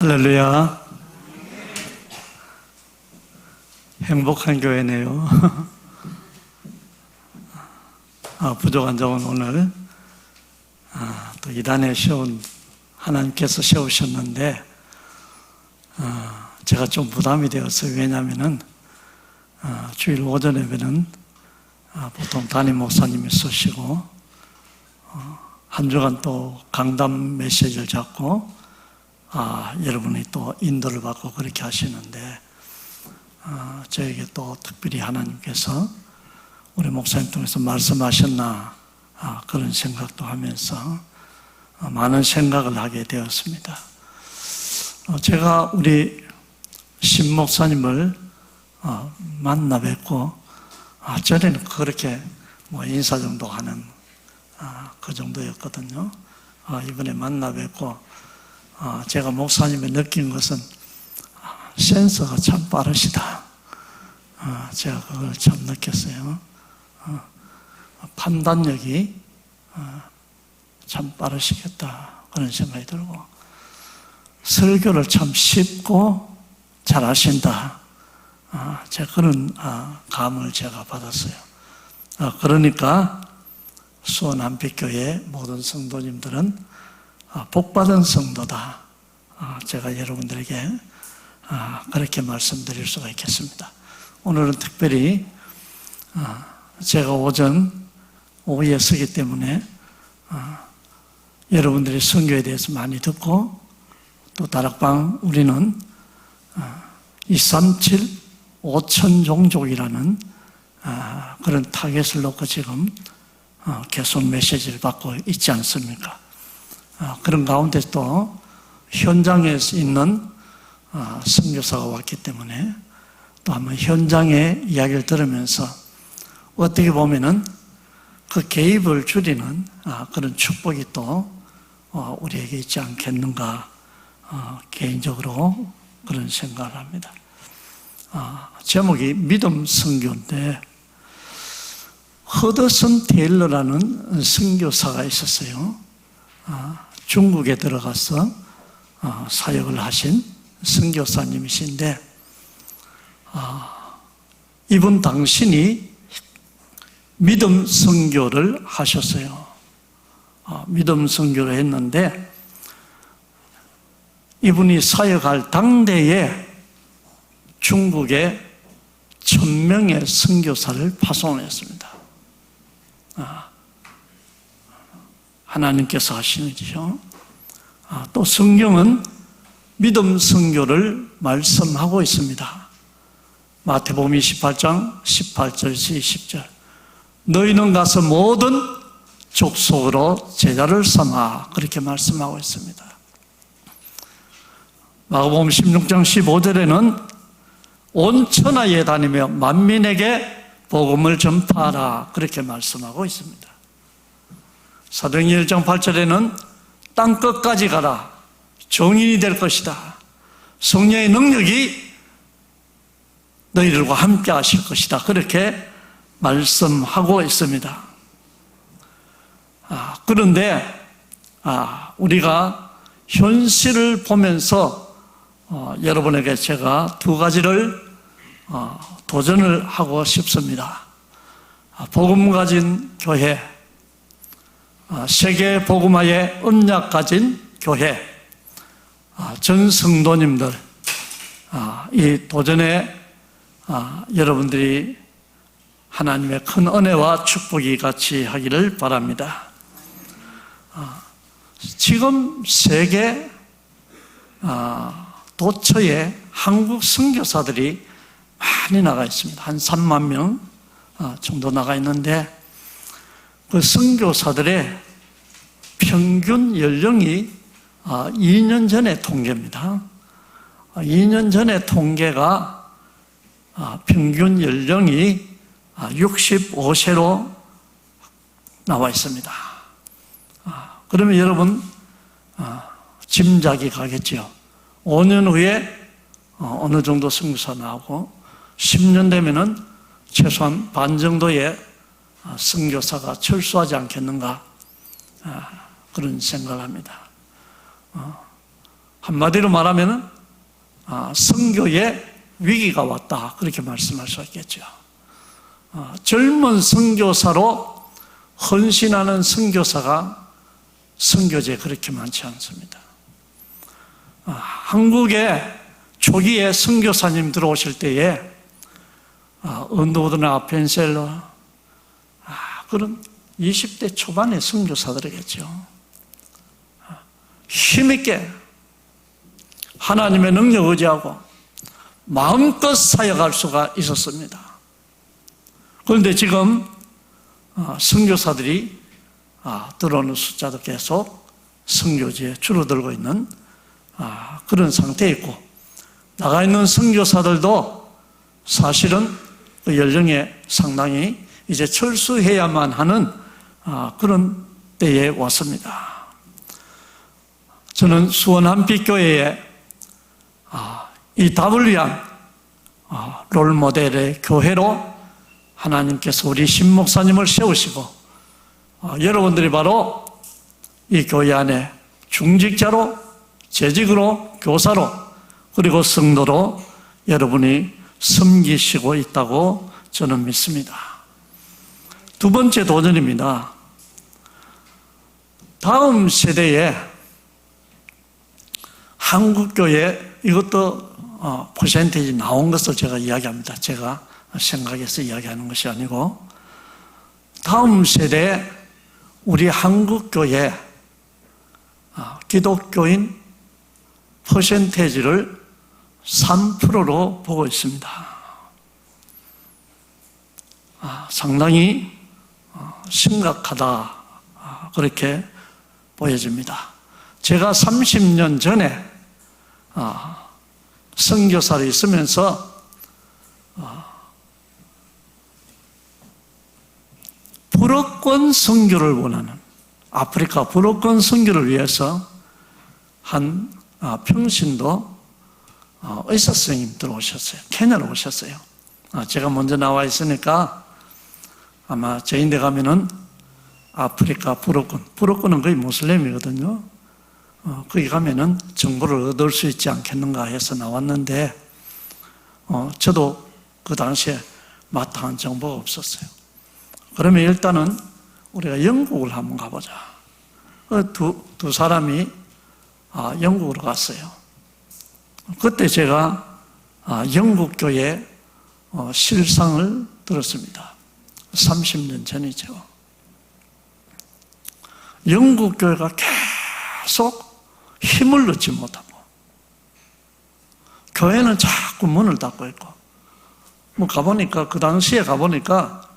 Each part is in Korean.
할렐루야. 행복한 교회네요. 부족한 점은 오늘 또 이단에 하나님께서 세우셨는데 제가 좀 부담이 되었어요. 왜냐하면 주일 오전 예배는 보통 담임 목사님이 쓰시고 한 주간 또 강단 메시지를 잡고 여러분이 또 인도를 받고 그렇게 하시는데 저에게 또 특별히 하나님께서 우리 목사님 통해서 말씀하셨나 그런 생각도 하면서 많은 생각을 하게 되었습니다. 제가 우리 신 목사님을 만나 뵙고 전에는 그렇게 인사 정도 하는 그 정도였거든요. 이번에 만나 뵙고 제가 목사님이 느낀 것은 센서가 참 빠르시다. 제가 그걸 참 느꼈어요. 판단력이 참 빠르시겠다 그런 생각이 들고 설교를 참 쉽고 잘하신다. 제가 그런 감을 제가 받았어요. 그러니까 수원 한빛교회 모든 성도님들은 복받은 성도다. 제가 여러분들에게 그렇게 말씀드릴 수가 있겠습니다. 오늘은 특별히 제가 오후에 쓰기 때문에 여러분들이 선교에 대해서 많이 듣고 또 다락방 우리는 237 5천 종족이라는 그런 타겟을 놓고 지금 계속 메시지를 받고 있지 않습니까? 그런 가운데 또 현장에 있는 선교사가 왔기 때문에 또 한번 현장의 이야기를 들으면서 어떻게 보면은 그 개입을 줄이는 그런 축복이 또 우리에게 있지 않겠는가 개인적으로 그런 생각을 합니다. 제목이 믿음 선교인데 허드슨 테일러라는 선교사가 있었어요. 중국에 들어가서 사역을 하신 선교사님이신데 이분 당신이 믿음 선교를 하셨어요. 믿음 선교를 했는데 이분이 사역할 당대에 중국에 1000명의 선교사를 파송했습니다. 하나님께서 하시는 일이죠. 또 성경은 믿음 선교를 말씀하고 있습니다. 마태복음 28장 18절에서 20절 너희는 가서 모든 족속으로 제자를 삼아 그렇게 말씀하고 있습니다. 마가복음 16장 15절에는 온 천하에 다니며 만민에게 복음을 전파하라 그렇게 말씀하고 있습니다. 사도행전 1장 8절에는 땅 끝까지 가라 정인이 될 것이다. 성령의 능력이 너희들과 함께 하실 것이다 그렇게 말씀하고 있습니다. 그런데 우리가 현실을 보면서 여러분에게 제가 두 가지를 도전을 하고 싶습니다. 복음 가진 교회, 세계 복음화의 언약 가진 교회, 전 성도님들, 이 도전에 여러분들이 하나님의 큰 은혜와 축복이 같이 하기를 바랍니다. 지금 세계 도처에 한국 선교사들이 많이 나가 있습니다. 한 3만 명 정도 나가 있는데 그 선교사들의 평균 연령이 2년 전의 통계입니다. 2년 전의 통계가 평균 연령이 65세로 나와 있습니다. 그러면 여러분 짐작이 가겠죠. 5년 후에 어느 정도 선교사 나오고 10년 되면은 최소한 반 정도의 선교사가 철수하지 않겠는가 그런 생각을 합니다. 한마디로 말하면 선교의 위기가 왔다, 그렇게 말씀할 수 있겠죠. 젊은 선교사로 헌신하는 선교사가 선교지에 그렇게 많지 않습니다. 한국에 초기에 선교사님 들어오실 때에 언더우드나 펜셀러 그런 20대 초반의 선교사들이겠죠. 힘있게 하나님의 능력 의지하고 마음껏 사역할 수가 있었습니다. 그런데 지금 선교사들이 들어오는 숫자도 계속 선교지에 줄어들고 있는 그런 상태에 있고, 나가 있는 선교사들도 사실은 그 연령에 상당히 이제 철수해야만 하는 그런 때에 왔습니다. 저는 수원 한빛교회에 이 답을 위한 롤모델의 교회로 하나님께서 우리 신 목사님을 세우시고, 여러분들이 바로 이 교회 안에 중직자로, 재직으로, 교사로, 그리고 성도로 여러분이 섬기시고 있다고 저는 믿습니다. 두 번째 도전입니다. 다음 세대에 한국교회, 이것도 퍼센테이지 나온 것을 제가 이야기합니다. 제가 생각해서 이야기하는 것이 아니고, 다음 세대에 우리 한국교회 기독교인 퍼센테이지를 3%로 보고 있습니다. 상당히 심각하다, 그렇게 보여집니다. 제가 30년 전에 선교사로 있으면서 불어권 선교를 원하는, 아프리카 불어권 선교를 위해서 한 평신도 의사 선생님 들어오셨어요. 케냐로 오셨어요. 제가 먼저 나와 있으니까 아마 저인데 가면은 아프리카 불어권은 거의 모슬렘이거든요. 거기 가면은 정보를 얻을 수 있지 않겠는가 해서 나왔는데, 저도 그 당시에 마땅한 정보가 없었어요. 그러면 일단은 우리가 영국을 한번 가보자. 두 사람이 영국으로 갔어요. 그때 제가 영국 교회 실상을 들었습니다. 30년 전이죠. 영국 교회가 계속 힘을 넣지 못하고, 교회는 자꾸 문을 닫고 있고, 가보니까, 그 당시에 가보니까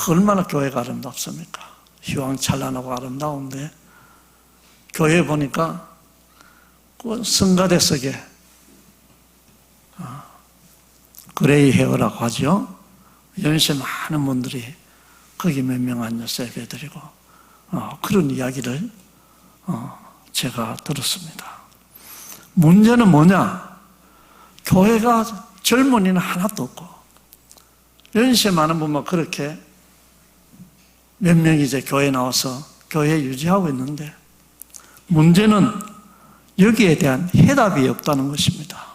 얼마나 교회가 아름답습니까? 휘황찬란하고 아름다운데, 교회 보니까 그 성가대석에 그레이 헤어라고 하죠. 연세 많은 분들이 거기 몇 명 앉아서 예배드리고, 그런 이야기를 제가 들었습니다. 문제는 뭐냐? 교회가 젊은이는 하나도 없고, 연세 많은 분만 그렇게 몇 명이 이제 교회에 나와서 교회 유지하고 있는데, 문제는 여기에 대한 해답이 없다는 것입니다.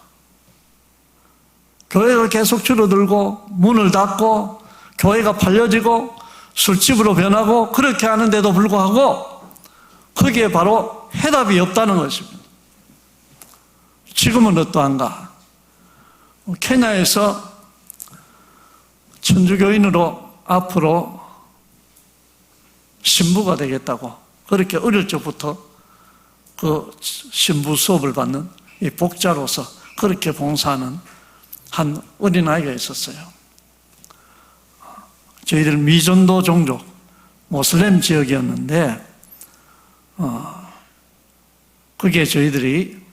교회가 계속 줄어들고 문을 닫고 교회가 팔려지고 술집으로 변하고 그렇게 하는데도 불구하고 거기에 바로 해답이 없다는 것입니다. 지금은 어떠한가? 케냐에서 천주교인으로 앞으로 신부가 되겠다고, 그렇게 어릴 적부터 그 신부 수업을 받는 이 복자로서 그렇게 봉사하는 한 어린아이가 있었어요. 저희들 미전도 종족, 모슬렘 지역이었는데, 거기에 저희들이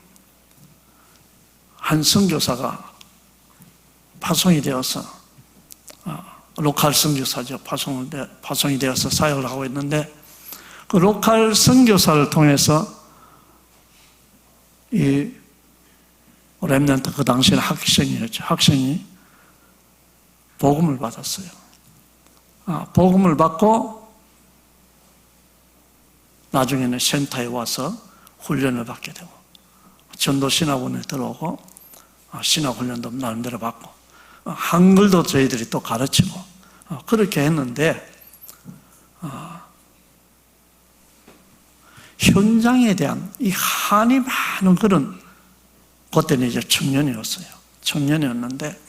한 선교사가 파송이 되어서, 로컬 선교사죠. 파송이 되어서 사역을 하고 있는데, 그 로컬 선교사를 통해서 이 렘넌트, 그 당시에는 학생이었죠. 학생이 복음을 받았어요. 복음을 받고 나중에는 센터에 와서 훈련을 받게 되고 전도신학원에 들어오고 신학훈련도 나름대로 받고 한글도 저희들이 또 가르치고 그렇게 했는데 현장에 대한 이 한이 많은 그런 그때는 이제 청년이었는데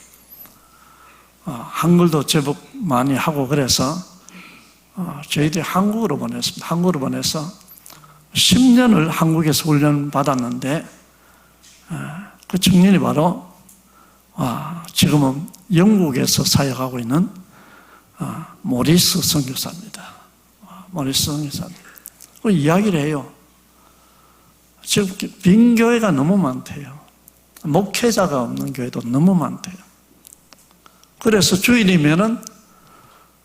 한글도 제법 많이 하고 그래서 저희들이 한국으로 보냈습니다. 한국으로 보내서 10년을 한국에서 훈련 받았는데 그 청년이 바로 지금은 영국에서 사역하고 있는 모리스 선교사입니다. 모리스 선교사님. 그 이야기를 해요. 지금 빈 교회가 너무 많대요. 목회자가 없는 교회도 너무 많대요. 그래서 주일이면은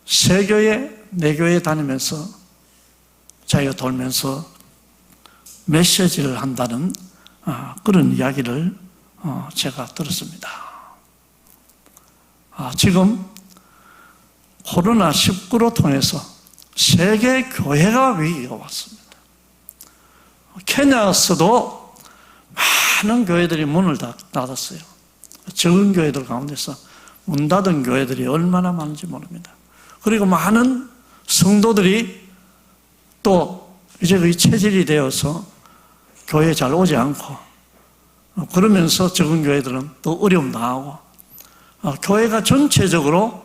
세 교회, 네 교회 다니면서 자기가 돌면서 메시지를 한다는 그런 이야기를 제가 들었습니다. 지금 코로나19로 통해서 세계 교회가 위기가 왔습니다. 케냐에서도 많은 교회들이 문을 닫았어요. 적은 교회들 가운데서 문 닫은 교회들이 얼마나 많은지 모릅니다. 그리고 많은 성도들이 또 이제 거의 체질이 되어서 교회에 잘 오지 않고 그러면서 적은 교회들은 또 어려움 당하고 교회가 전체적으로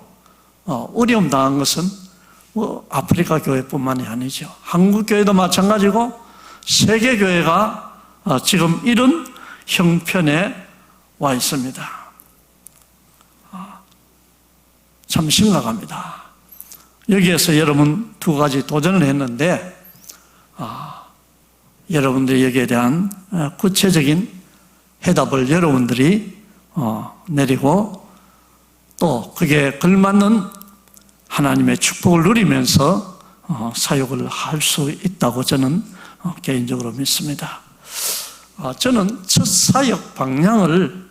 어려움 당한 것은 아프리카 교회뿐만이 아니죠. 한국 교회도 마찬가지고 세계 교회가 지금 이런 형편에 와 있습니다. 참 심각합니다. 여기에서 여러분 두 가지 도전을 했는데 여러분들이 여기에 대한 구체적인 해답을 여러분들이 내리고 또 그게 걸맞는 하나님의 축복을 누리면서 사역을 할 수 있다고 저는 개인적으로 믿습니다. 저는 첫 사역 방향을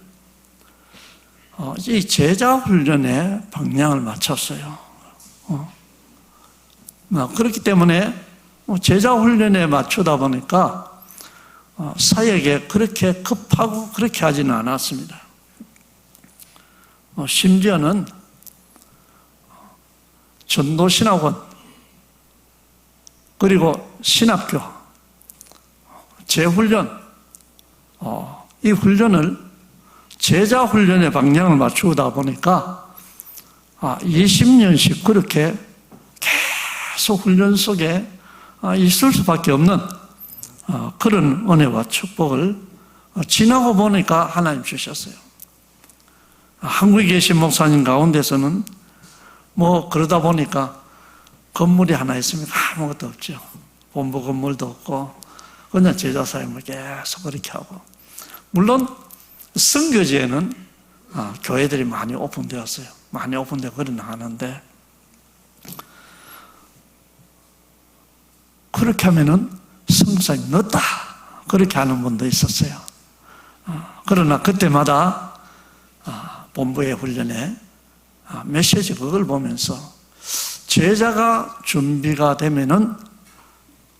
이 제자 훈련에 방향을 맞췄어요. 그렇기 때문에 제자 훈련에 맞추다 보니까 사역에 그렇게 급하고 그렇게 하지는 않았습니다. 심지어는 전도신학원 그리고 신학교 재훈련 이 훈련을 제자 훈련의 방향을 맞추다 보니까 20년씩 그렇게 계속 훈련 속에 있을 수밖에 없는 그런 은혜와 축복을 지나고 보니까 하나님 주셨어요. 한국에 계신 목사님 가운데서는 뭐 그러다 보니까 건물이 하나 있으면 아무것도 없죠. 본부 건물도 없고 그냥 제자 사역을 계속 그렇게 하고 물론 선교지에는 교회들이 많이 오픈되었어요. 많이 오픈되고 그러나 하는데 그렇게 하면은 선교사님 늦다 그렇게 하는 분도 있었어요. 그러나 그때마다 본부의 훈련에 메시지 그걸 보면서 제자가 준비가 되면은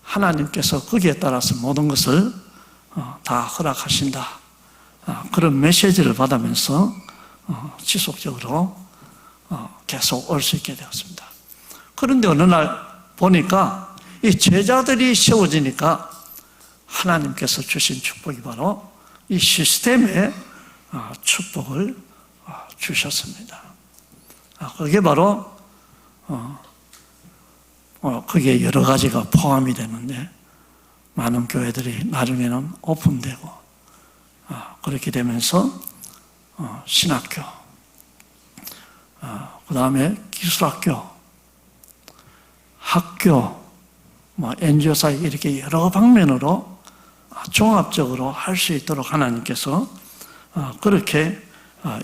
하나님께서 거기에 따라서 모든 것을 다 허락하신다. 그런 메시지를 받으면서 지속적으로 계속 올 수 있게 되었습니다. 그런데 어느 날 보니까 이 제자들이 세워지니까 하나님께서 주신 축복이 바로 이 시스템에 축복을 주셨습니다. 그게 바로 그게 여러 가지가 포함이 되는데 많은 교회들이 나중에는 오픈되고 그렇게 되면서 신학교, 그 다음에 기술학교, 학교, NGO 사역 이렇게 여러 방면으로 종합적으로 할 수 있도록 하나님께서 그렇게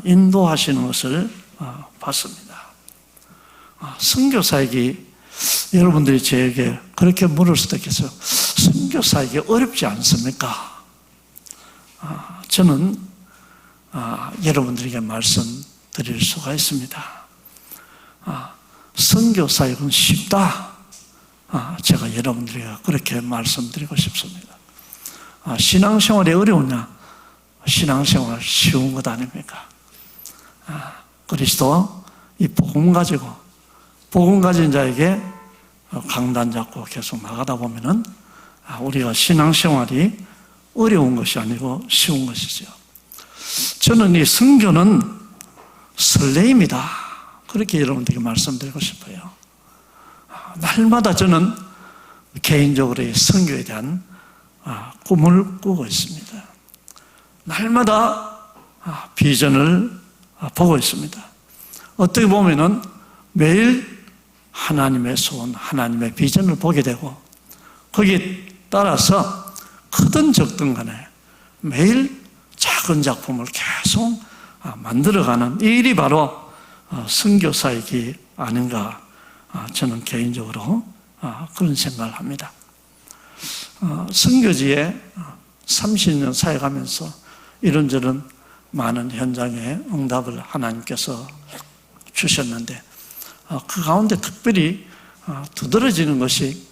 인도하시는 것을 봤습니다. 선교사역이 여러분들이 저에게 그렇게 물을 수도 있겠어요. 선교사역이 어렵지 않습니까? 저는 여러분들에게 말씀드릴 수가 있습니다. 선교사역은 쉽다. 제가 여러분들에게 그렇게 말씀드리고 싶습니다. 신앙생활이 어려우냐? 신앙생활 쉬운 것 아닙니까? 그리스도 이 복음 가지고 복음 가진 자에게 강단 잡고 계속 나가다 보면은 우리가 신앙생활이 어려운 것이 아니고 쉬운 것이죠. 저는 이 선교는 설레임이다, 그렇게 여러분들에게 말씀드리고 싶어요. 날마다 저는 개인적으로 이 선교에 대한 꿈을 꾸고 있습니다. 날마다 비전을 보고 있습니다. 어떻게 보면은 매일 하나님의 소원, 하나님의 비전을 보게 되고 거기에 따라서 크든 적든 간에 매일 작은 작품을 계속 만들어가는 이 일이 바로 선교사이기 아닌가, 저는 개인적으로 그런 생각을 합니다. 선교지에 30년 사역하면서 이런저런 많은 현장에 응답을 하나님께서 주셨는데 그 가운데 특별히 두드러지는 것이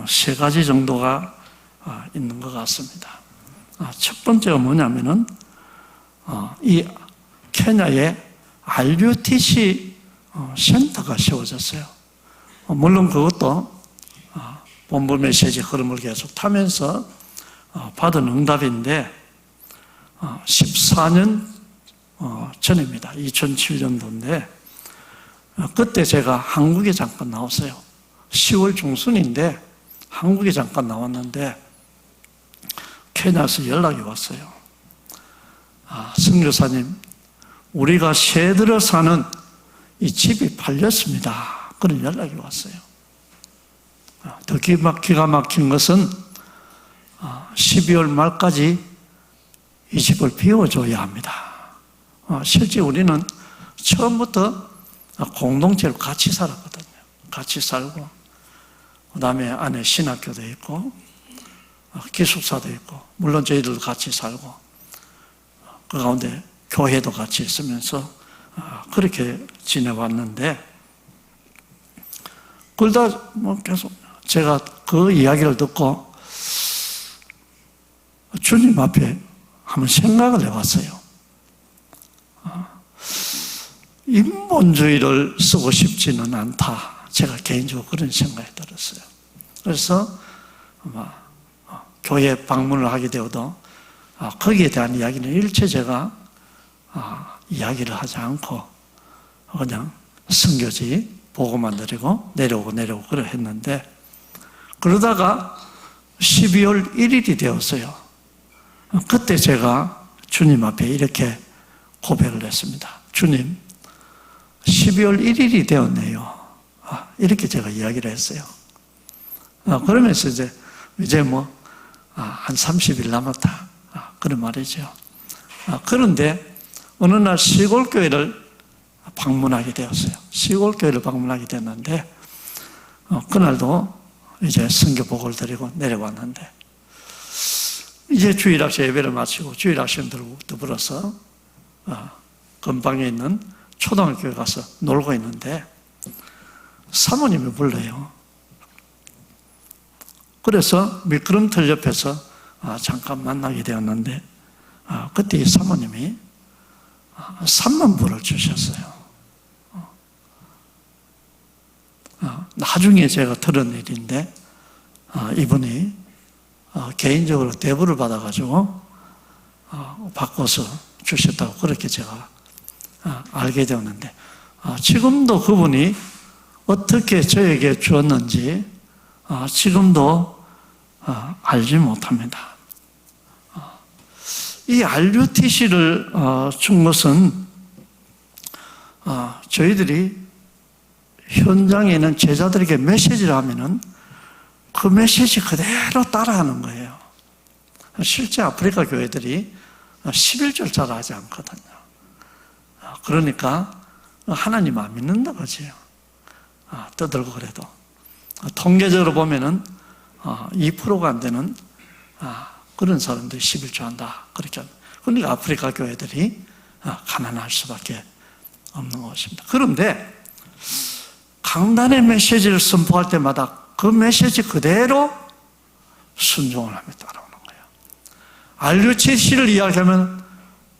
세 가지 정도가 있는 것 같습니다. 첫 번째가 뭐냐면은 이 케냐에 RUTC 센터가 세워졌어요. 물론 그것도 본부 메시지 흐름을 계속 타면서 받은 응답인데 14년 전입니다. 2007년도인데 그때 제가 한국에 잠깐 나왔어요. 10월 중순인데 한국에 잠깐 나왔는데 케냐에서 연락이 왔어요. 선교사님, 우리가 새 들어 사는 이 집이 팔렸습니다. 그런 연락이 왔어요. 더 기가 막힌 것은 12월 말까지 이 집을 비워줘야 합니다. 실제 우리는 처음부터 공동체로 같이 살았거든요. 같이 살고 그 다음에 안에 신학교도 있고 기숙사도 있고 물론 저희들도 같이 살고 그 가운데 교회도 같이 있으면서 그렇게 지내왔는데 그러다 계속 제가 그 이야기를 듣고 주님 앞에 한번 생각을 해봤어요. 인본주의를 쓰고 싶지는 않다. 제가 개인적으로 그런 생각이 들었어요. 그래서 교회 방문을 하게 되어도 거기에 대한 이야기는 일체 제가 이야기를 하지 않고 그냥 선교지 보고만 드리고 내려오고 그래 했는데 그러다가 12월 1일이 되었어요. 그때 제가 주님 앞에 이렇게 고백을 했습니다. 주님, 12월 1일이 되었네요. 이렇게 제가 이야기를 했어요. 그러면서 이제 한 30일 남았다. 그런 말이죠. 그런데 어느 날 시골교회를 방문하게 되었어요. 시골교회를 방문하게 됐는데 그날도 이제 선교복을 드리고 내려왔는데 이제 주일학교 예배를 마치고 주일학생들과 더불어서 근방에 있는 초등학교에 가서 놀고 있는데 사모님이 불러요. 그래서 미끄럼틀 옆에서 잠깐 만나게 되었는데 그때 이 사모님이 3만 불을 주셨어요. 나중에 제가 들은 일인데 이분이 개인적으로 대부를 받아가지고 바꿔서 주셨다고 그렇게 제가 알게 되었는데 지금도 그분이 어떻게 저에게 주었는지 지금도 알지 못합니다. 이 RUTC를 준 것은 저희들이 현장에 있는 제자들에게 메시지를 하면은 그 메시지 그대로 따라하는 거예요. 실제 아프리카 교회들이 11절 잘 하지 않거든요. 그러니까 하나님 안 믿는다 그지요. 떠들고 그래도 통계적으로 보면은 2%가 안 되는 그런 사람들이 11조 한다 그렇게 합니다. 그러니까 아프리카 교회들이 가난할 수밖에 없는 것입니다. 그런데 강단의 메시지를 선포할 때마다 그 메시지 그대로 순종을 하며 따라오는 거예요. RUTC를 이야기하면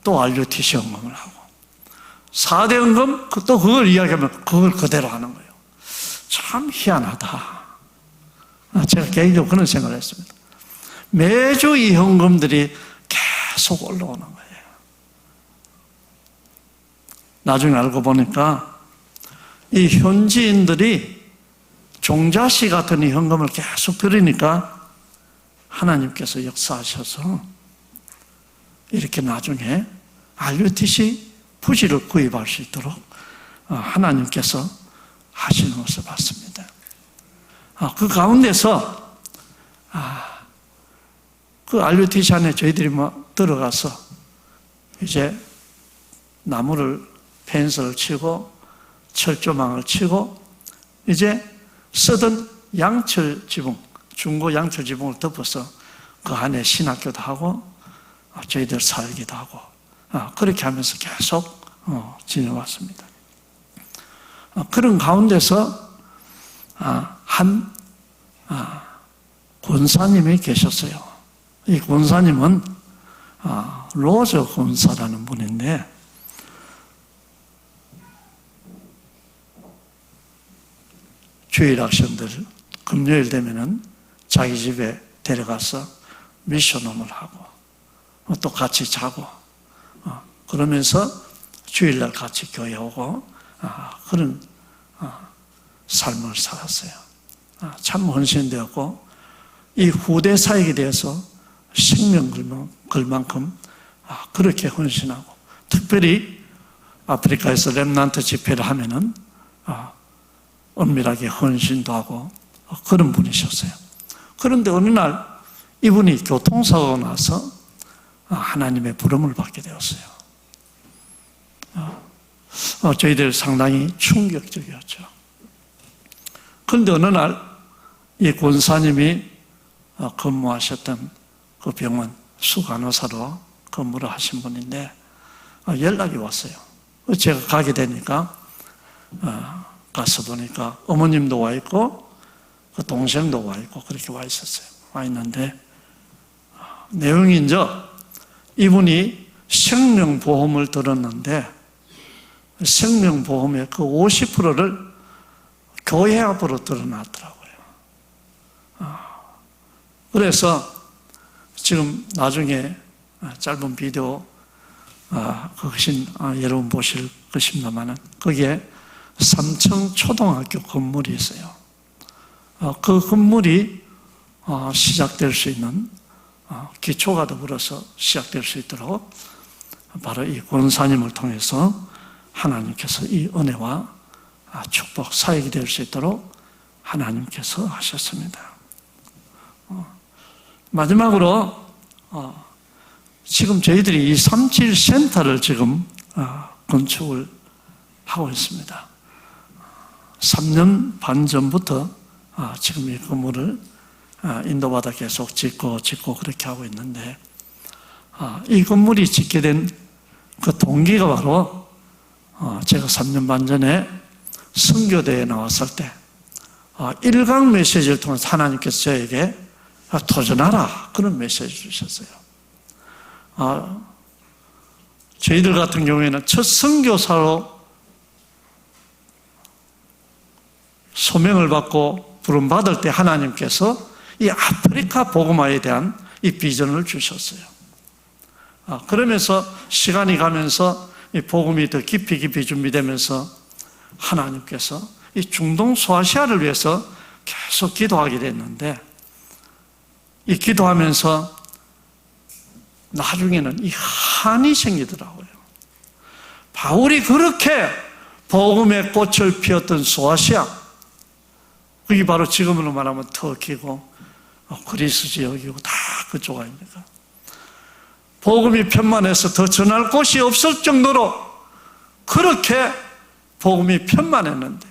또 RUTC 헌금을 하고, 4대 헌금, 또 그걸 이야기하면 그걸 그대로 하는 거예요. 참 희한하다. 제가 개인적으로 그런 생각을 했습니다. 매주 이 헌금들이 계속 올라오는 거예요. 나중에 알고 보니까 이 현지인들이 종자씨 같은 이 헌금을 계속 드리니까 하나님께서 역사하셔서 이렇게 나중에 RUTC 부지를 구입할 수 있도록 하나님께서 하시는 것을 봤습니다. 그 가운데서 그 RUTC 안에 저희들이 들어가서 이제 나무를 펜스를 치고 철조망을 치고 이제 쓰던 양철 지붕, 중고 양철 지붕을 덮어서 그 안에 신학교도 하고 저희들 살기도 하고 그렇게 하면서 계속 지내왔습니다. 그런 가운데서 한 권사님이 계셨어요. 이 권사님은 로저 권사라는 분인데 주일 학생들 금요일 되면은 자기 집에 데려가서 미션홈을 하고 또 같이 자고 그러면서 주일날 같이 교회 오고 그런 삶을 살았어요. 참 헌신되었고 이 후대 사역에 대해서 생명 걸 만큼 그렇게 헌신하고 특별히 아프리카에서 렘넌트 집회를 하면은 엄밀하게 헌신도 하고 그런 분이셨어요. 그런데 어느 날 이분이 교통사고가 나서 하나님의 부름을 받게 되었어요. 저희들 상당히 충격적이었죠. 그런데 어느 날 이 권사님이 근무하셨던 그 병원 수간호사로 근무를 하신 분인데 연락이 왔어요. 제가 가게 되니까 가서 보니까 어머님도 와 있고 그 동생도 와 있고 그렇게 와 있었어요. 와 있는데 내용이 이제 이분이 생명보험을 들었는데 생명보험의 그 50%를 교회 앞으로 들어놨더라고요. 그래서 지금 나중에 짧은 비디오 그것이 여러분 보실 것입니다만 거기에 3층 초등학교 건물이 있어요. 그 건물이 시작될 수 있는 기초가 더불어서 시작될 수 있도록 바로 이 권사님을 통해서 하나님께서 이 은혜와 축복, 사역이 될 수 있도록 하나님께서 하셨습니다. 마지막으로 지금 저희들이 이 37 센터를 지금 건축을 하고 있습니다. 3년 반 전부터 지금 이 건물을 인도받아 계속 짓고 그렇게 하고 있는데 이 건물이 짓게 된 그 동기가 바로 제가 3년 반 전에 선교대회에 나왔을 때 일강 메시지를 통해서 하나님께서 저에게 도전하라 그런 메시지를 주셨어요. 저희들 같은 경우에는 첫 선교사로 소명을 받고 부름받을 때 하나님께서 이 아프리카 복음화에 대한 이 비전을 주셨어요. 그러면서 시간이 가면서 이 복음이 더 깊이 준비되면서 하나님께서 이 중동 소아시아를 위해서 계속 기도하게 됐는데 이 기도하면서 나중에는 이 한이 생기더라고요. 바울이 그렇게 복음의 꽃을 피웠던 소아시아, 그게 바로 지금으로 말하면 터키고 그리스 지역이고 다 그쪽 아닙니까? 복음이 편만해서 더 전할 곳이 없을 정도로 그렇게 복음이 편만했는데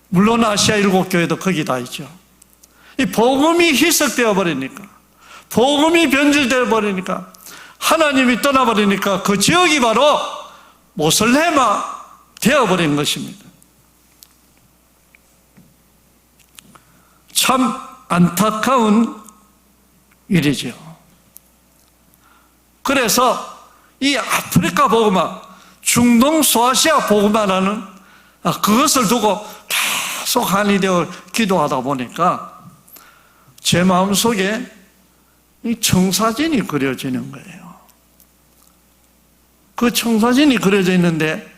물론 아시아 7교회도 거기 다 있죠. 이 복음이 희석되어 버리니까 복음이 변질되어 버리니까 하나님이 떠나버리니까 그 지역이 바로 모슬레마 되어버린 것입니다. 참 안타까운 일이죠. 그래서 이 아프리카 복음화, 중동 소아시아 복음화라는 그것을 두고 계속 한이 되어 기도하다 보니까 제 마음속에 이 청사진이 그려지는 거예요. 그 청사진이 그려져 있는데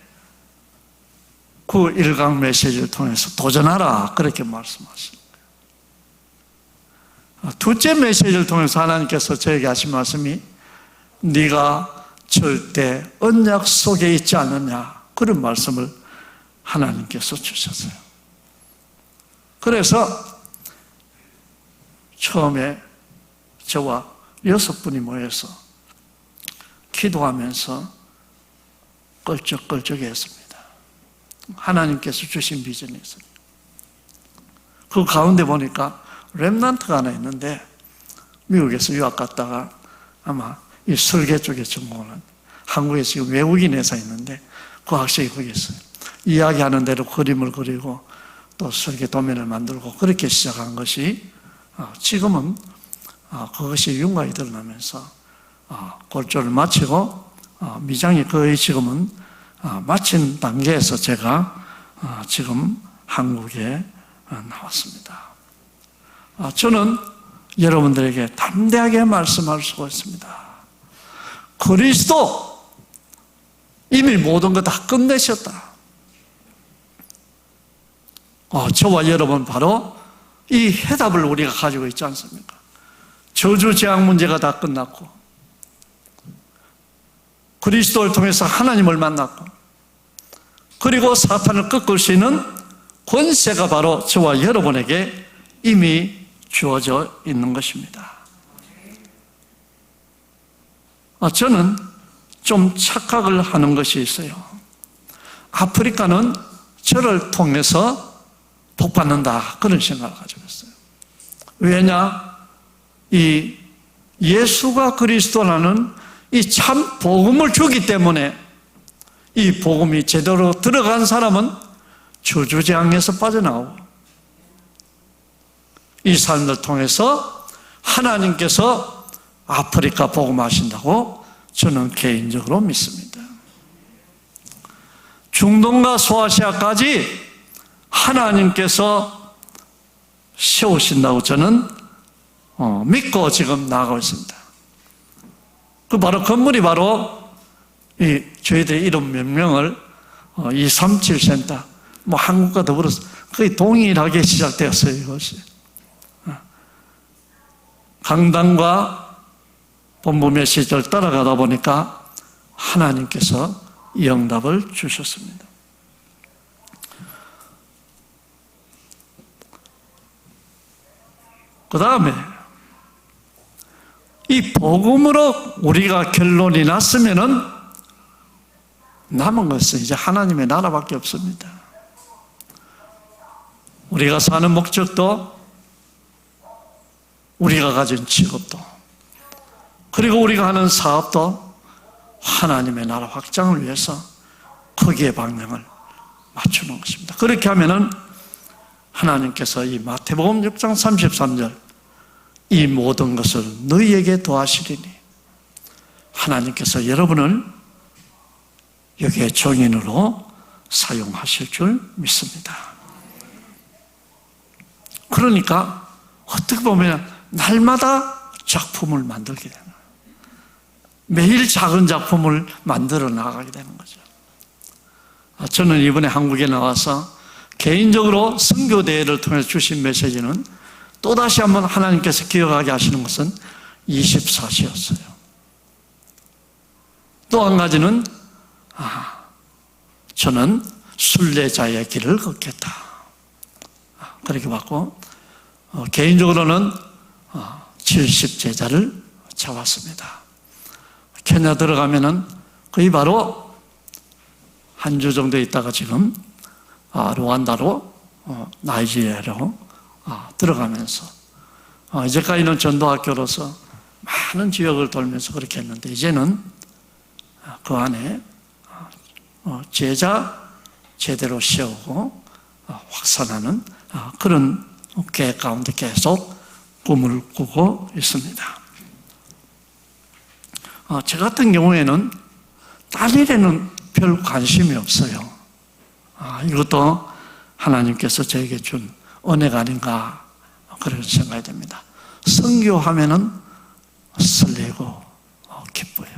그 일강 메시지를 통해서 도전하라 그렇게 말씀하십니다. 둘째 메시지를 통해서 하나님께서 저에게 하신 말씀이 네가 절대 언약 속에 있지 않느냐 그런 말씀을 하나님께서 주셨어요. 그래서 처음에 저와 6분이 모여서 기도하면서 껄쩍껄쩍했습니다. 하나님께서 주신 비전이 있습니다. 그 가운데 보니까 렘넌트가 하나 있는데 미국에서 유학 갔다가 아마 이 설계 쪽에 전공하는 한국에 지금 외국인 회사 있는데 그 학생이 거기 있어요. 이야기하는 대로 그림을 그리고 또 설계 도면을 만들고 그렇게 시작한 것이 지금은 그것이 윤곽이 드러나면서 골조를 마치고 미장이 거의 지금은 마친 단계에서 제가 지금 한국에 나왔습니다. 저는 여러분들에게 담대하게 말씀할 수가 있습니다. 그리스도 이미 모든 거 다 끝내셨다. 저와 여러분 바로 이 해답을 우리가 가지고 있지 않습니까? 저주 재앙 문제가 다 끝났고 그리스도를 통해서 하나님을 만났고 그리고 사탄을 꺾을 수 있는 권세가 바로 저와 여러분에게 이미 주어져 있는 것입니다. 저는 좀 착각을 하는 것이 있어요. 아프리카는 저를 통해서 복받는다 그런 생각을 가지고 있어요. 왜냐? 이 예수가 그리스도라는 이 참 복음을 주기 때문에 이 복음이 제대로 들어간 사람은 저주재앙에서 빠져나오고 이 사람들 통해서 하나님께서 아프리카 복음하신다고 저는 개인적으로 믿습니다. 중동과 소아시아까지 하나님께서 세우신다고 저는 믿고 지금 나아가고 있습니다. 그 바로 건물이 바로 이 저희들의 이름 몇 명을 237센터 뭐 한국과 더불어서 거의 동일하게 시작되었어요. 이것이 강단과 본부 메시지를 따라가다 보니까 하나님께서 이 응답을 주셨습니다. 그 다음에 이 복음으로 우리가 결론이 났으면은 남은 것은 이제 하나님의 나라밖에 없습니다. 우리가 사는 목적도 우리가 가진 직업도 그리고 우리가 하는 사업도 하나님의 나라 확장을 위해서 거기에 방향을 맞추는 것입니다. 그렇게 하면은 하나님께서 이 마태복음 6장 33절 이 모든 것을 너희에게 더하시리니 하나님께서 여러분을 여기에 종인으로 사용하실 줄 믿습니다. 그러니까 어떻게 보면 날마다 작품을 만들게 되는 거예요. 매일 작은 작품을 만들어 나가게 되는 거죠. 저는 이번에 한국에 나와서 개인적으로 선교대회를 통해서 주신 메시지는 또다시 한번 하나님께서 기억하게 하시는 것은 24시였어요. 또 한 가지는 저는 순례자의 길을 걷겠다. 그렇게 봤고 개인적으로는 70제자를 잡았습니다. 케냐 들어가면은 거의 바로 한 주 정도 있다가 지금 루안다로 나이지리아로 들어가면서 이제까지는 전도학교로서 많은 지역을 돌면서 그렇게 했는데 이제는 그 안에 제자 제대로 세우고 확산하는 그런 계획 가운데 계속 꿈을 꾸고 있습니다. 저 같은 경우에는 딸일에는 별 관심이 없어요. 이것도 하나님께서 저에게 준 은혜가 아닌가 그렇게 생각이 됩니다. 선교하면은 설레고 기뻐요.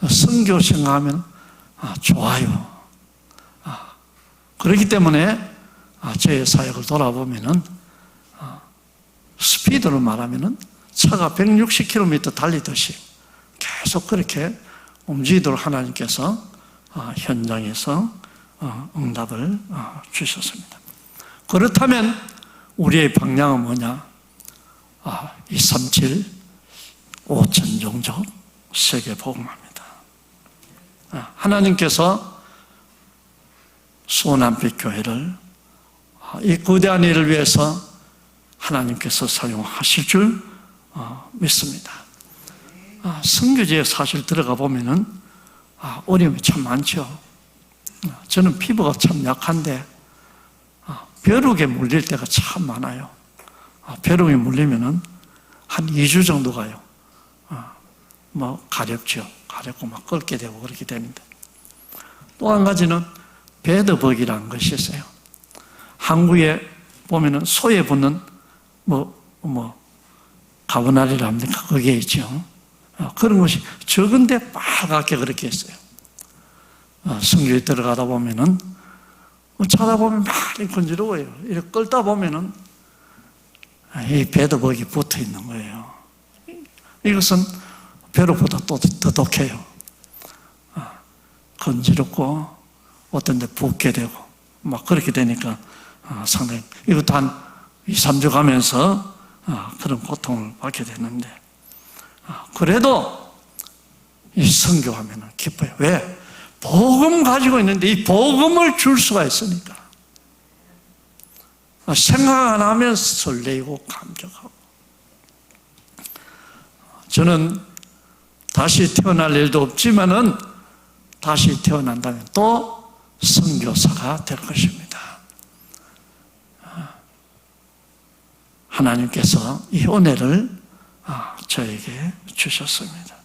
선교 생각하면 좋아요. 그렇기 때문에 저의 사역을 돌아보면은 스피드로 말하면은 차가 160km 달리듯이 계속 그렇게 움직이도록 하나님께서 현장에서 응답을 주셨습니다. 그렇다면 우리의 방향은 뭐냐? 237 5천 종족 세계 복음합니다. 하나님께서 수원암빛 교회를 이 거대한 일을 위해서 하나님께서 사용하실 줄 믿습니다. 선교지에 사실 들어가 보면은 어려움이 참 많죠. 저는 피부가 참 약한데 벼룩에 물릴 때가 참 많아요. 벼룩에 물리면은 한 2주 정도 가요. 가렵죠. 가렵고 막 끓게 되고 그렇게 됩니다. 또 한 가지는 베드버기라는 것이 있어요. 한국에 보면은 소에 붙는 가브나리라 합니까? 거기에 있죠. 그런 것이 적은데 빨갛게 그렇게 있어요. 성교에 들어가다 보면은 찾아보면 많이 건지러워요. 이렇게 끌다 보면은 이 베드버기 붙어 있는 거예요. 이것은 벼룩보다 또 더 독해요. 건지럽고 어떤 데 붓게 되고 막 그렇게 되니까 상당히 이것도 한 2, 3주 가면서 그런 고통을 받게 되는데 그래도 이 선교하면 기뻐요. 왜? 복음 가지고 있는데 이 복음을 줄 수가 있으니까 생각 안 하면 설레이고 감격하고 저는 다시 태어날 일도 없지만은 다시 태어난다면 또 선교사가 될 것입니다. 하나님께서 이 은혜를 저에게 주셨습니다.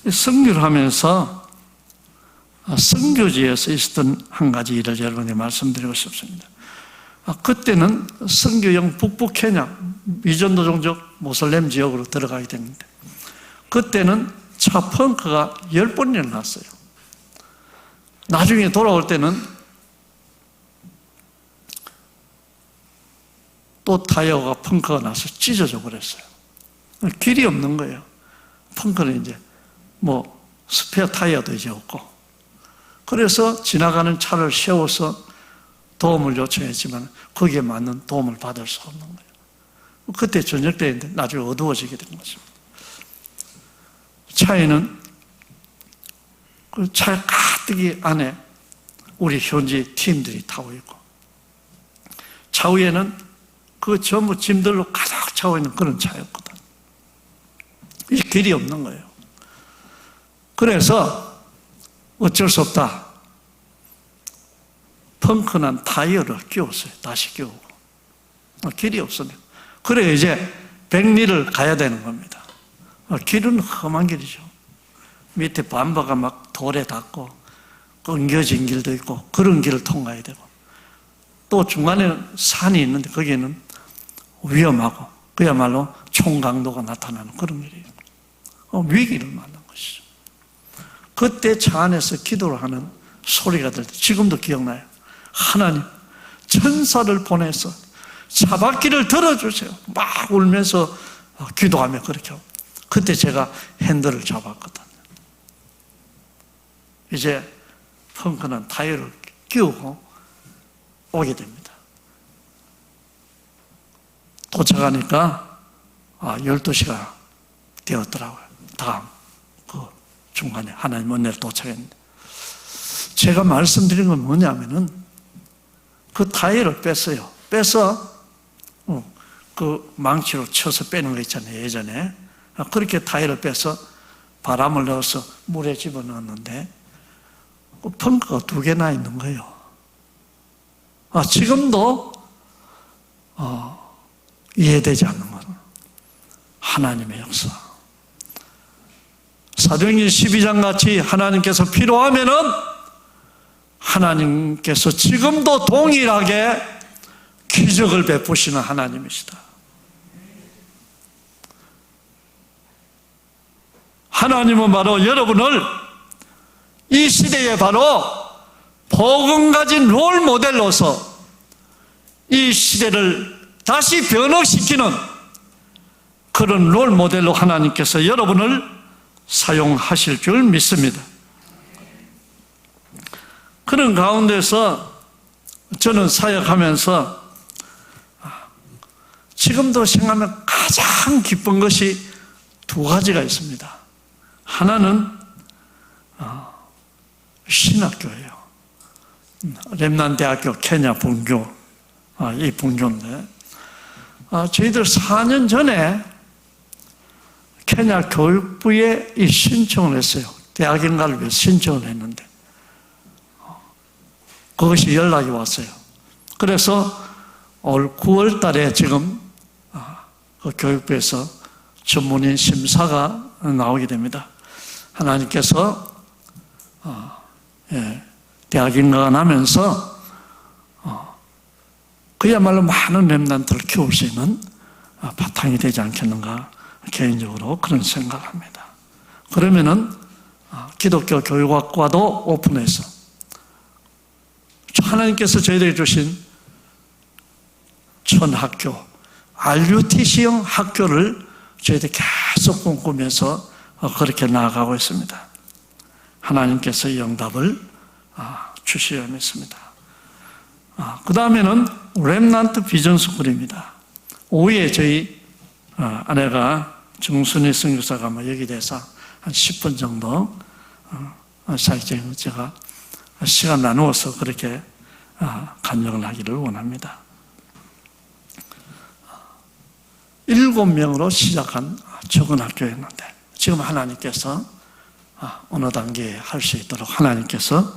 선교를 하면서 선교지에서 있었던 한 가지 일을 여러분에게 말씀드리고 싶습니다. 그때는 선교용 북부 케냐 미전도 종족 모슬렘 지역으로 들어가게 됩니다. 그때는 차 펑크가 10번 일어났어요. 나중에 돌아올 때는 또 타이어가 펑크가 나서 찢어져 버렸어요. 길이 없는 거예요. 펑크는 이제 스페어 타이어도 이제 없고. 그래서 지나가는 차를 세워서 도움을 요청했지만 거기에 맞는 도움을 받을 수 없는 거예요. 그때 저녁 때인데 나중에 어두워지게 된 것입니다. 차에는 그 차 가득이 안에 우리 현지 팀들이 타고 있고 차 위에는 그 전부 짐들로 가득 차고 있는 그런 차였거든. 이 길이 없는 거예요. 그래서 어쩔 수 없다. 펑크난 타이어를 끼웠어요. 다시 끼우고. 길이 없으니까. 그래 이제 백리를 가야 되는 겁니다. 길은 험한 길이죠. 밑에 반바가 막 돌에 닿고 끊겨진 길도 있고 그런 길을 통과해야 되고 또 중간에는 산이 있는데 거기에는 위험하고 그야말로 총강도가 나타나는 그런 길이에요. 위기를 만난 것이죠. 그때 차 안에서 기도를 하는 소리가 들 때 지금도 기억나요. 하나님 천사를 보내서 차바퀴를 들어주세요. 막 울면서 기도하며 그렇게 하고 그때 제가 핸들을 잡았거든요. 이제 펑크는 타이어를 끼우고 오게 됩니다. 도착하니까 12시가 되었더라고요. 다음 그 중간에 하나님 은혜를 도착했는데 제가 말씀드린 건 뭐냐면은 그 타이어를 뺐어요. 빼서 그 망치로 쳐서 빼는 거 있잖아요. 예전에 그렇게 타이어를 빼서 바람을 넣어서 물에 집어넣었는데 그 펑크가 2개나 있는 거예요. 지금도 이해되지 않는 건 하나님의 역사. 사도행전 12장 같이 하나님께서 필요하면은 하나님께서 지금도 동일하게 기적을 베푸시는 하나님이시다. 하나님은 바로 여러분을 이 시대에 바로 복음 가진 롤 모델로서 이 시대를 다시 변혁시키는 그런 롤 모델로 하나님께서 여러분을 사용하실 줄 믿습니다. 그런 가운데서 저는 사역하면서 지금도 생각하면 가장 기쁜 것이 두 가지가 있습니다. 하나는 신학교예요. 렘넌트대학교 케냐 분교, 이 분교인데 저희들 4년 전에 케냐 교육부에 이 신청을 했어요. 대학인가를 위해서 신청을 했는데 그것이 연락이 왔어요. 그래서 올 9월 달에 지금 그 교육부에서 전문인 심사가 나오게 됩니다. 하나님께서 대학인가가 나면서 그야말로 많은 렘넌트를 키울 수 있는 바탕이 되지 않겠는가 개인적으로 그런 생각을 합니다. 그러면은 기독교 교육학과도 오픈해서 하나님께서 저희들에게 주신 천학교, RUTC형 학교를 저희들이 계속 꿈꾸면서 그렇게 나아가고 있습니다. 하나님께서 이 응답을 주시려 믿습니다. 그 다음에는 렘넌트 비전스쿨입니다. 오후에 저희 아내가 정순희 선교사가 여기 대해서 한 10분 정도 사역적인 제가 시간 나누어서 그렇게 간증을 하기를 원합니다. 7명으로 시작한 적은 학교였는데 지금 하나님께서 어느 단계에 할 수 있도록 하나님께서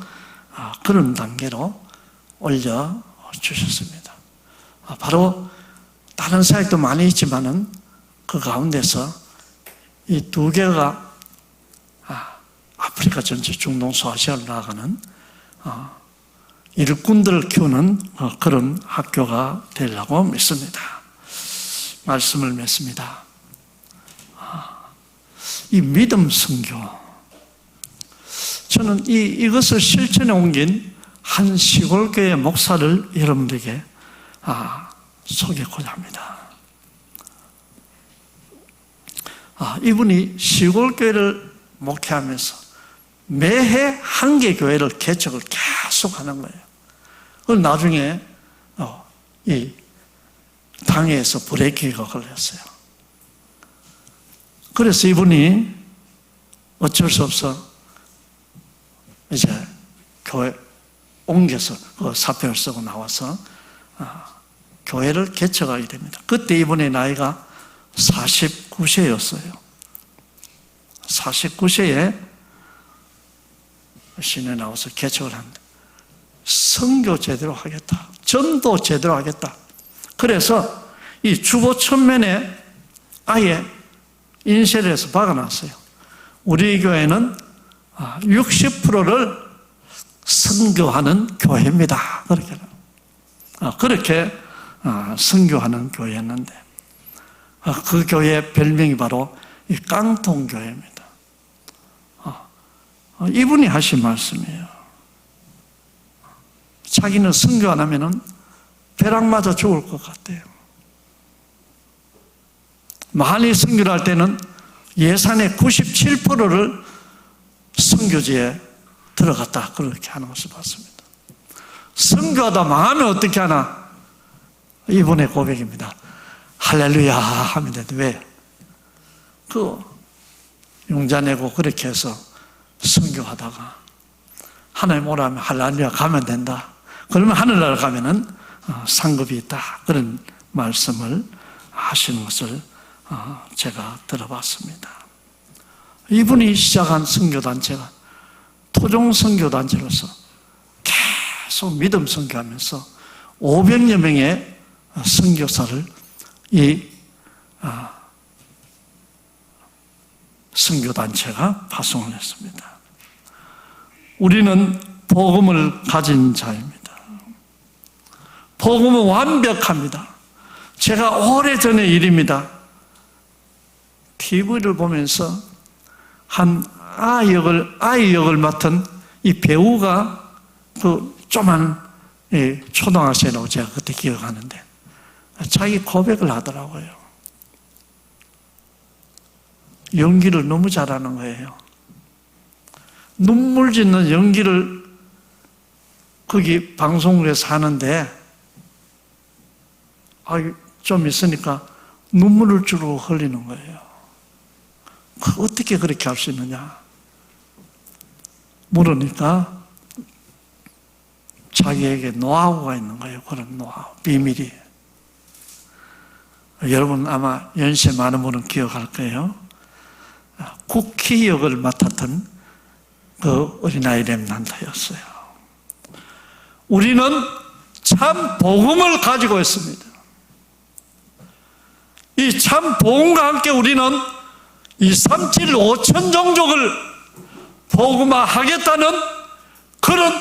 그런 단계로 올려주셨습니다. 바로 다른 사역도 많이 있지만은 그 가운데서 이 두 개가 아프리카 전체 중동 소아시아로 나아가는 일꾼들을 키우는 그런 학교가 되려고 믿습니다. 말씀을 맺습니다. 이 믿음 선교, 저는 이것을 실천에 옮긴 한 시골교회 목사를 여러분들에게 소개하고자 합니다. 이분이 시골교회를 목회하면서 매해 한 개 교회를 개척을 계속 하는 거예요. 그걸 나중에 이 당회에서 브레이크가 걸렸어요. 그래서 이분이 어쩔 수 없어 이제 교회 옮겨서 그 사표를 쓰고 나와서 교회를 개척하게 됩니다. 그때 이분의 나이가 49세였어요. 49세에 시내 나와서 개척을 합니다. 선교 제대로 하겠다. 전도 제대로 하겠다. 그래서 이 주보 천면에 아예 인쇄를 해서 박아놨어요. 우리 교회는 60%를 선교하는 교회입니다. 그렇게 선교하는 교회였는데 그 교회의 별명이 바로 이 깡통교회입니다. 이분이 하신 말씀이에요. 자기는 선교 안 하면은 벼락 맞아 죽을 것 같대요. 많이 선교를 할 때는 예산의 97%를 선교지에 들어갔다 그렇게 하는 것을 봤습니다. 선교하다 망하면 어떻게 하나? 이분의 고백입니다. 할렐루야 하면 되는데 왜? 용자 내고 그렇게 해서 선교하다가 하나님 오라 하면 할렐루야 가면 된다. 그러면 하늘나라 가면은 상급이 있다. 그런 말씀을 하시는 것을 제가 들어봤습니다. 이분이 시작한 선교단체가 토종 선교단체로서 계속 믿음 선교하면서 500여 명의 선교사를 이 선교단체가 파송을 했습니다. 우리는 복음을 가진 자입니다. 복음은 완벽합니다. 제가 오래전의 일입니다. TV를 보면서 한 아이 역을 맡은 이 배우가 그 조만 초등학생이라고 제가 그때 기억하는데 자기 고백을 하더라고요. 연기를 너무 잘하는 거예요. 눈물 짓는 연기를 거기 방송국에서 하는데 좀 있으니까 눈물을 주르륵 흘리는 거예요. 어떻게 그렇게 할 수 있느냐 물으니까 자기에게 노하우가 있는 거예요. 그런 노하우, 비밀이. 여러분 아마 연세 많은 분은 기억할 거예요. 쿠키 역을 맡았던 그 어린아이 렘넌트였어요. 우리는 참 복음을 가지고 있습니다. 이 참 복음과 함께 우리는 이 3,7, 5천 종족을 복음화하겠다는 그런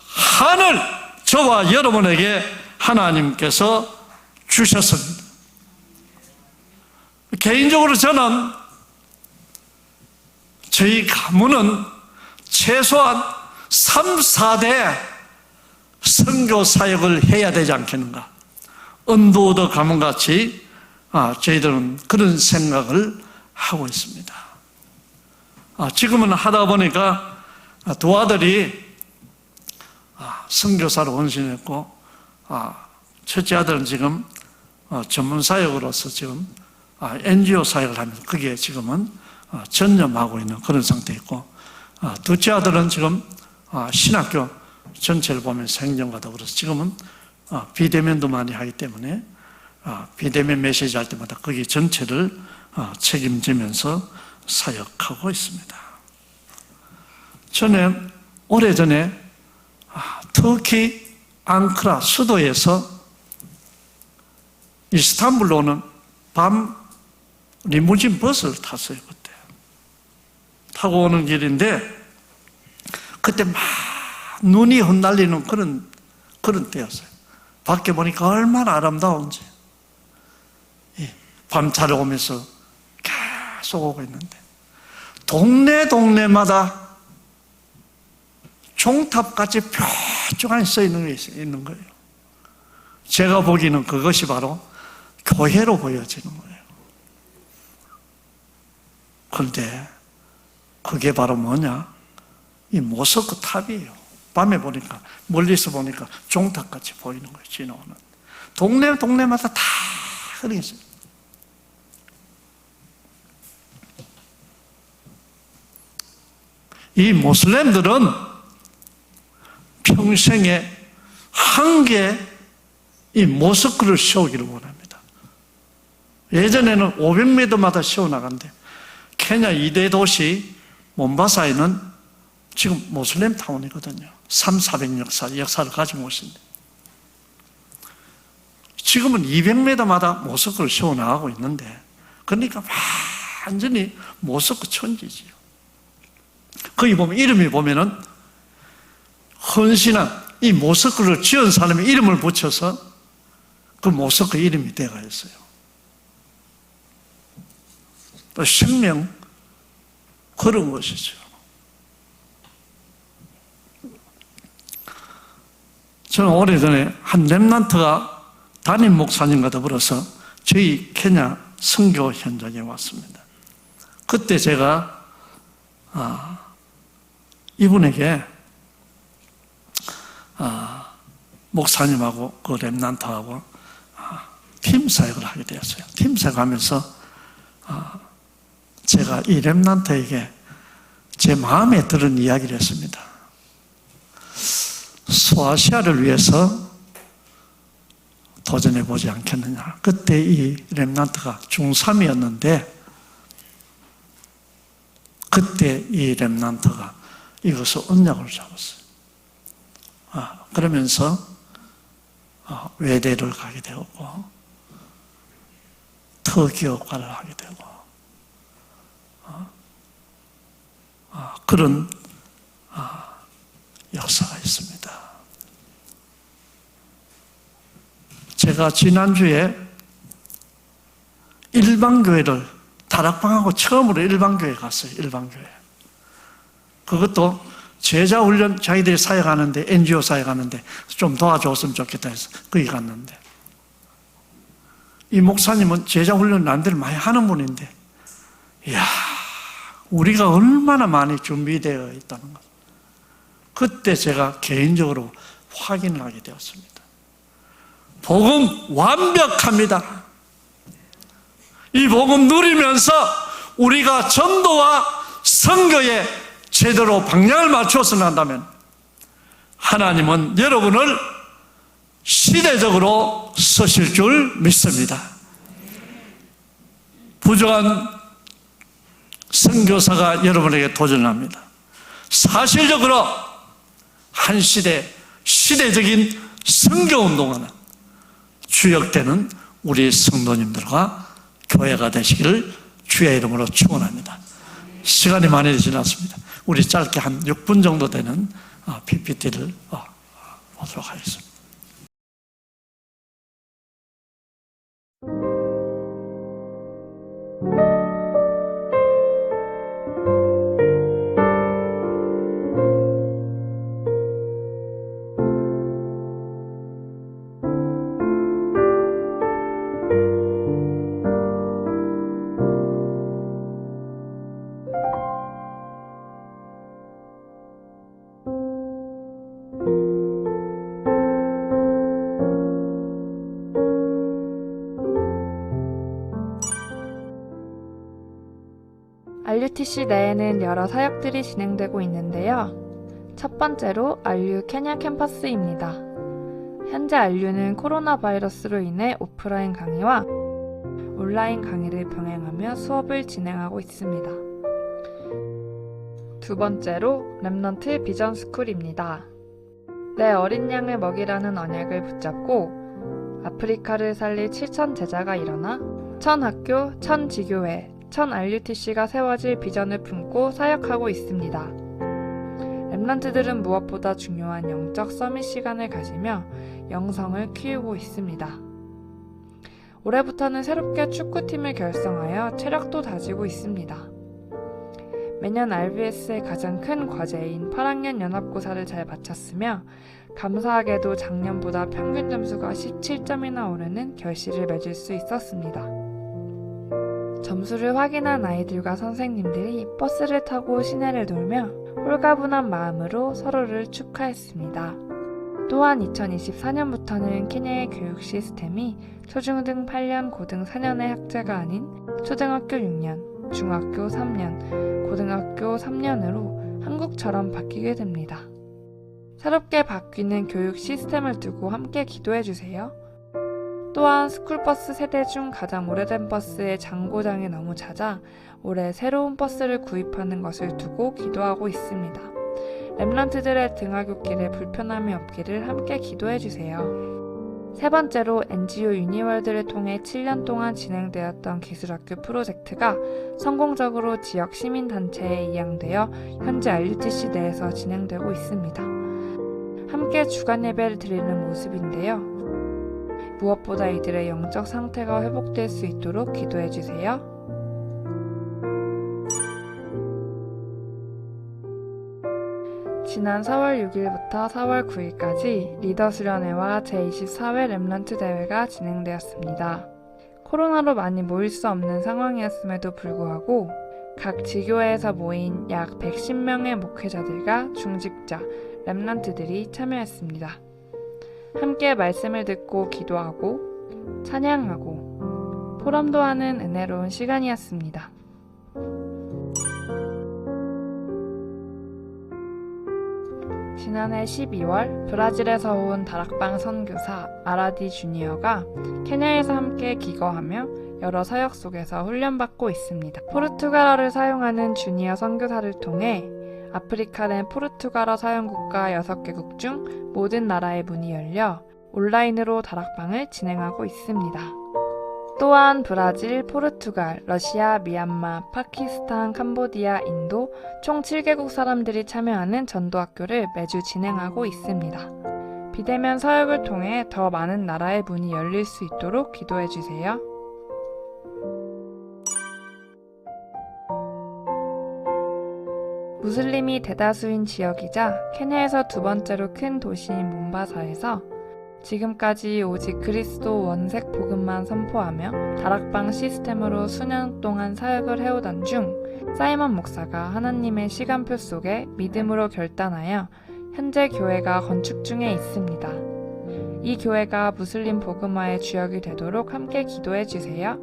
한을 저와 여러분에게 하나님께서 주셨습니다. 개인적으로 저는 저희 가문은 최소한 3, 4대 선교 사역을 해야 되지 않겠는가. 언더우드 가문같이 저희들은 그런 생각을 하고 있습니다. 지금은 하다 보니까 두 아들이 선교사로 헌신했고 첫째 아들은 지금 전문 사역으로서 지금 NGO 사역을 하면서 그게 지금은 전념하고 있는 그런 상태였고 둘째 아들은 지금 신학교 전체를 보면서 행정가다 그래서 지금은 비대면도 많이 하기 때문에 비대면 메시지 할 때마다 거기 전체를 책임지면서 사역하고 있습니다. 저는 오래전에 터키 앙카라 수도에서 이스탄불로 오는 밤 리무진 버스를 탔어요. 그때 타고 오는 길인데 그때 막 눈이 흩날리는 그런 때였어요. 밖에 보니까 얼마나 아름다운지. 밤차를 오면서 계속 오고 있는데 동네마다 종탑같이 뾰족하게 써 있는 게 있는 거예요. 제가 보기에는 그것이 바로 교회로 보여지는 거예요. 그런데 그게 바로 뭐냐? 이 모스크 탑이에요. 밤에 보니까 멀리서 보니까 종탑같이 보이는 거예요. 지나오는 동네마다 다 그런 게 있어요. 이 모슬렘들은 평생에 한 개 이 모스크를 세우기를 원합니다. 예전에는 500m마다 세워나간대. 케냐 2대 도시 몬바사에는 지금 모슬렘 타운이거든요. 300~400 역사를 가지고 있습니다. 지금은 200m마다 모스크를 세워나가고 있는데 그러니까 완전히 모스크 천지지요. 거기 보면 이름이 보면은 헌신한 이 모스크를 지은 사람의 이름을 붙여서 그 모스크 이름이 되어 있어요. 또 생명 그런 것이죠. 저는 오래전에 한 렘넌트가 담임 목사님과 더불어서 저희 케냐 선교 현장에 왔습니다. 그때 제가 이분에게 목사님하고 그 렘넌트하고 팀 사역을 하게 되었어요. 팀 사역하면서 제가 이 렘넌트에게 제 마음에 들은 이야기를 했습니다. 소아시아를 위해서 도전해 보지 않겠느냐. 그때 이 렘넌트가 중3이었는데 그때 이 렘넌트가 이것을 언약을 잡았어요. 그러면서 외대를 가게 되었고 터키 교과를 하게 되고 그런 역사가 있습니다. 제가 지난주에 일반교회를 다락방하고 처음으로 일반교회 갔어요. 일반교회. 그것도 제자훈련 자기들이 사역하는데 NGO 사역하는데 좀 도와줬으면 좋겠다 해서 거기 갔는데 이 목사님은 제자훈련 남들 많이 하는 분인데 이야 우리가 얼마나 많이 준비되어 있다는 것 그때 제가 개인적으로 확인을 하게 되었습니다. 복음 완벽합니다. 이 복음 누리면서 우리가 전도와 선교에 제대로 방향을 맞추어서 난다면 하나님은 여러분을 시대적으로 쓰실 줄 믿습니다. 부족한 선교사가 여러분에게 도전합니다. 사실적으로 한 시대적인 선교운동하는 주역되는 우리 성도님들과 교회가 되시기를 주의 이름으로 축원합니다. 시간이 많이 지났습니다. 우리 짧게 한 6분 정도 되는 PPT를 보도록 하겠습니다. RUTC 내에는 여러 사역들이 진행되고 있는데요. 첫 번째로 RU 케냐 캠퍼스입니다. 현재 RU는 코로나 바이러스로 인해 오프라인 강의와 온라인 강의를 병행하며 수업을 진행하고 있습니다. 두 번째로 렘넌트 비전 스쿨입니다. 내 어린 양을 먹이라는 언약을 붙잡고 아프리카를 살릴 7천 제자가 일어나 1000학교, 1000지교회, 1000RUTC가 세워질 비전을 품고 사역하고 있습니다. 렘넌트들은 무엇보다 중요한 영적 서밋 시간을 가지며 영성을 키우고 있습니다. 올해부터는 새롭게 축구팀을 결성하여 체력도 다지고 있습니다. 매년 RBS의 가장 큰 과제인 8학년 연합고사를 잘 마쳤으며 감사하게도 작년보다 평균 점수가 17점이나 오르는 결실을 맺을 수 있었습니다. 점수를 확인한 아이들과 선생님들이 버스를 타고 시내를 돌며 홀가분한 마음으로 서로를 축하했습니다. 또한 2024년부터는 케냐의 교육 시스템이 초중등 8년, 고등 4년의 학제가 아닌 초등학교 6년, 중학교 3년, 고등학교 3년으로 한국처럼 바뀌게 됩니다. 새롭게 바뀌는 교육 시스템을 두고 함께 기도해주세요. 또한 스쿨버스 세대 중 가장 오래된 버스의 잔고장이 너무 잦아 올해 새로운 버스를 구입하는 것을 두고 기도하고 있습니다. 렘넌트들의 등하굣길에 불편함이 없기를 함께 기도해주세요. 세 번째로 NGO 유니월드를 통해 7년 동안 진행되었던 기술학교 프로젝트가 성공적으로 지역 시민단체에 이양되어 현재 RUTC 내에서 진행되고 있습니다. 함께 주간 예배를 드리는 모습인데요. 무엇보다 이들의 영적 상태가 회복될 수 있도록 기도해주세요. 지난 4월 6일부터 4월 9일까지 리더 수련회와 제24회 렘넌트 대회가 진행되었습니다. 코로나로 많이 모일 수 없는 상황이었음에도 불구하고 각 지교회에서 모인 약 110명의 목회자들과 중직자, 렘넌트들이 참여했습니다. 함께 말씀을 듣고 기도하고 찬양하고 포럼도 하는 은혜로운 시간이었습니다. 지난해 12월 브라질에서 온 다락방 선교사 아라디 주니어가 케냐에서 함께 기거하며 여러 사역 속에서 훈련받고 있습니다. 포르투갈어를 사용하는 주니어 선교사를 통해 아프리카 내 포르투갈어 사용국가 6개국 중 모든 나라의 문이 열려 온라인으로 다락방을 진행하고 있습니다. 또한 브라질, 포르투갈, 러시아, 미얀마, 파키스탄, 캄보디아, 인도 총 7개국 사람들이 참여하는 전도학교를 매주 진행하고 있습니다. 비대면 사역을 통해 더 많은 나라의 문이 열릴 수 있도록 기도해 주세요. 무슬림이 대다수인 지역이자 케냐에서 두 번째로 큰 도시인 몬바사에서 지금까지 오직 그리스도 원색 복음만 선포하며 다락방 시스템으로 수년 동안 사역을 해오던 중 사이먼 목사가 하나님의 시간표 속에 믿음으로 결단하여 현재 교회가 건축 중에 있습니다. 이 교회가 무슬림 복음화의 주역이 되도록 함께 기도해 주세요.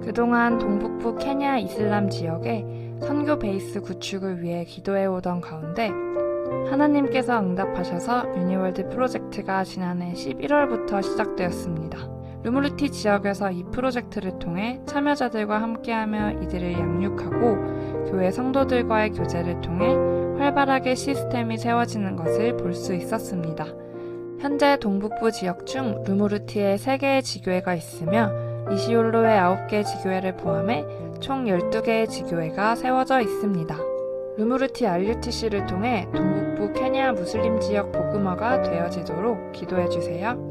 그동안 동북부 케냐 이슬람 지역에 선교 베이스 구축을 위해 기도해오던 가운데 하나님께서 응답하셔서 유니월드 프로젝트가 지난해 11월부터 시작되었습니다. 루무르티 지역에서 이 프로젝트를 통해 참여자들과 함께하며 이들을 양육하고 교회 성도들과의 교제를 통해 활발하게 시스템이 세워지는 것을 볼 수 있었습니다. 현재 동북부 지역 중 루무르티에 3개의 지교회가 있으며 이시올로의 9개의 지교회를 포함해 총 12개의 지교회가 세워져 있습니다. 루무르티 RUTC를 통해 동북부 케냐 무슬림 지역 복음화가 되어지도록 기도해주세요.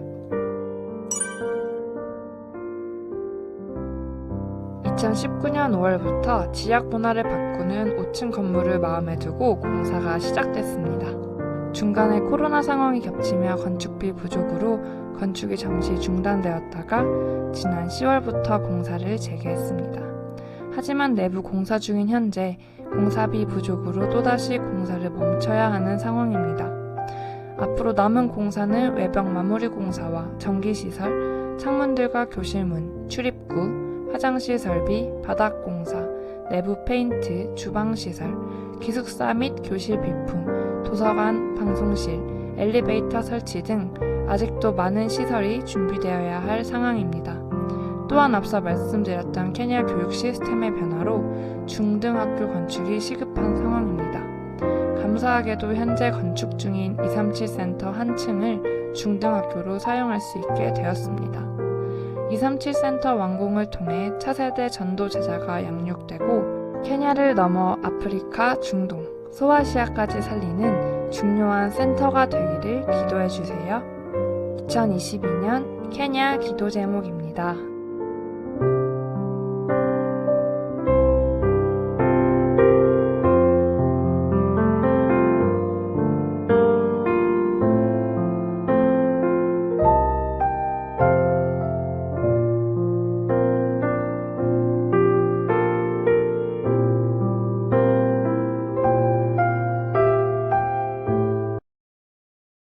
2019년 5월부터 지역 문화를 바꾸는 5층 건물을 마음에 두고 공사가 시작됐습니다. 중간에 코로나 상황이 겹치며 건축비 부족으로 건축이 잠시 중단되었다가 지난 10월부터 공사를 재개했습니다. 하지만 내부 공사 중인 현재 공사비 부족으로 또다시 공사를 멈춰야 하는 상황입니다. 앞으로 남은 공사는 외벽 마무리 공사와 전기시설, 창문들과 교실문, 출입구, 화장실 설비, 바닥 공사, 내부 페인트, 주방시설, 기숙사 및 교실 비품, 도서관, 방송실, 엘리베이터 설치 등 아직도 많은 시설이 준비되어야 할 상황입니다. 또한 앞서 말씀드렸던 케냐 교육 시스템의 변화로 중등학교 건축이 시급한 상황입니다. 감사하게도 현재 건축 중인 237 센터 한 층을 중등학교로 사용할 수 있게 되었습니다. 237 센터 완공을 통해 차세대 전도 제자가 양육되고 케냐를 넘어 아프리카, 중동, 소아시아까지 살리는 중요한 센터가 되기를 기도해 주세요. 2022년 케냐 기도 제목입니다.